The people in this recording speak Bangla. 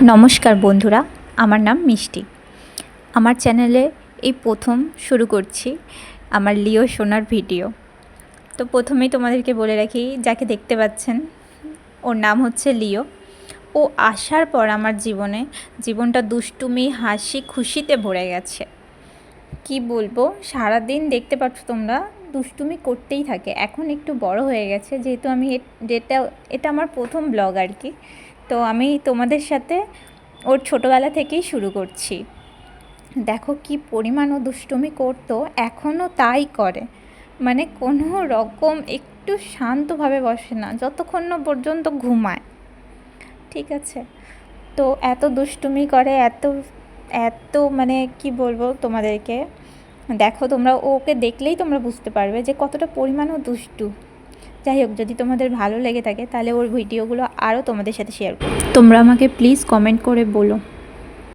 নমস্কার বন্ধুরা, আমার নাম মিষ্টি। আমার চ্যানেলে এই প্রথম শুরু করছি আমার লিও সোনার ভিডিও। তো প্রথমেই তোমাদেরকে বলে রাখি, যাকে দেখতে পাচ্ছেন ওর নাম হচ্ছে লিও। ও আসার পর আমার জীবনটা দুষ্টুমি, হাসি, খুশিতে ভরে গেছে। কি বলবো, সারাদিন দেখতে পাচ্ছ তোমরা দুষ্টুমি করতেই থাকে। এখন একটু বড় হয়ে গেছে, যেহেতু আমি এটা আমার প্রথম ব্লগ আর কি। তো আমি তোমাদের সাথে ওর ছোটোবেলা থেকেই শুরু করছি। দেখো কি পরিমাণ ও দুষ্টুমি করতো, এখনও তাই করে। মানে কোনো রকম একটু শান্তভাবে বসে না যতক্ষণ না পর্যন্ত ঘুমায়, ঠিক আছে? তো এত দুষ্টুমি করে, এত এত মানে কি বলবো তোমাদেরকে। দেখো তোমরা, ওকে দেখলেই তোমরা বুঝতে পারবে যে কতটা পরিমাণও দুষ্টু। যাই হোক, যদি তোমাদের ভালো লেগে থাকে তাহলে ওর ভিডিওগুলো আরও তোমাদের সাথে শেয়ার করো। তোমরা আমাকে প্লিজ কমেন্ট করে বলো।